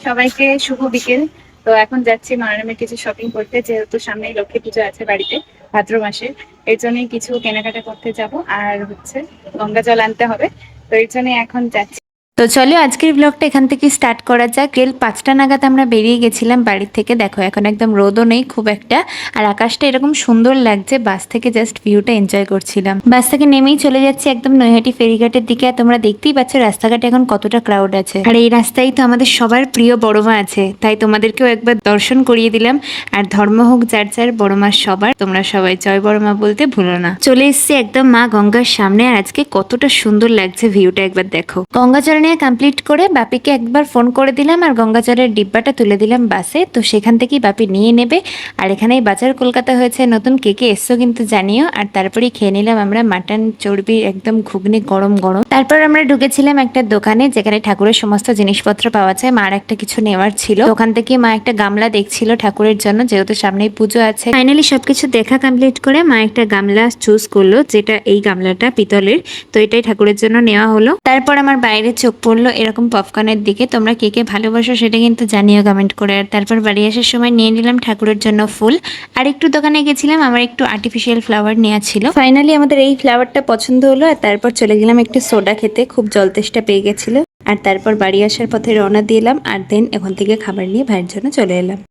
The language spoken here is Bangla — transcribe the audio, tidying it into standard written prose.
সবাইকে শুভ বিকেল। তো এখন যাচ্ছি মনোরমের কিছু শপিং করতে, যেহেতু সামনেই লক্ষ্মী পুজো আছে বাড়িতে ভাদ্র মাসে। এর জন্যই কিছু কেনাকাটা করতে যাব, আর হচ্ছে গঙ্গা জল আনতে হবে। তো এর জন্যই এখন যাচ্ছি। তো চলো আজকের ব্লগটা এখান থেকে স্টার্ট করা যাক। বিকেল 5টা নাগাদ আমরা বেরিয়ে গেছিলাম বাড়ি থেকে। দেখো এখন একদম রোদও নেই খুব একটা, আর আকাশটা এরকম সুন্দর লাগছে। বাস থেকে জাস্ট ভিউটা এনজয় করছিলাম। বাস থেকে নেমেই চলে যাচ্ছি একদম নৈহাটি ফেরিঘাটের দিকে। আর তোমরা দেখতেই পাচ্ছ রাস্তাঘাটে এখন কতটা ক্রাউড আছে। আর এই রাস্তায় তো আমাদের সবার প্রিয় বড় মা আছে, তাই তোমাদেরকেও একবার দর্শন করিয়ে দিলাম। আর ধর্ম হোক যার যার, বড় মা সবার। তোমরা সবাই জয় বড় মা বলতে ভুলো না। চলে এসছি একদম মা গঙ্গার সামনে, আর আজকে কতটা সুন্দর লাগছে ভিউটা একবার দেখো। গঙ্গাচল নিয়ে কমপ্লিট করে বাপিকে একবার ফোন করে দিলাম, আর গঙ্গাচলের ডিব্বাটা তুলে দিলাম বাসে। তো সেখান থেকেই বাপি নিয়ে নেবে। আর এখানেই বাজার কলকাতা হয়েছে নতুন, কে কে এসছো কিন্তু জানিও। আর তারপরেই খেয়ে নিলাম আমরা মাটন চর্বি একদম ঘুগনি গরম গরম। তারপর আমরা ঢুকেছিলাম একটা দোকানে, যেখানে ঠাকুরের সমস্ত জিনিসপত্র পাওয়া যায়। মার একটা কিছু নেওয়ার ছিল, ওখান থেকে মা একটা গামলা দেখছিল ঠাকুরের জন্য, যেহেতু সামনেই পুজো আছে। ফাইনালি সবকিছু দেখা কমপ্লিট করে মা একটা গামলা চুজ করলো, যেটা এই গামলাটা পিতলের। তো এটাই ঠাকুরের জন্য নেওয়া হলো। তারপর আমার বাইরে চোখ পড়লো এরকম পপকর্নের দিকে। তোমরা কে কে ভালোবাসো সেটা কিন্তু জানিও কমেন্ট করে। আর তারপর বাড়ি আসার সময় নিয়ে নিলাম ঠাকুরের জন্য ফুল। আর একটু দোকানে গেছিলাম, আমার একটু আর্টিফিশিয়াল ফ্লাওয়ার নেওয়া ছিল। ফাইনালি আমাদের এই ফ্লাওয়ারটা পছন্দ হলো। আর তারপর চলে গেলাম একটু সোডা খেতে, খুব জলতেষ্টা পেয়ে গেছিল। আর তারপর বাড়ি আসার পথে রওনা দিলাম, আর দেন এখান থেকে খাবার নিয়ে ভাইয়ের জন্য চলে এলাম।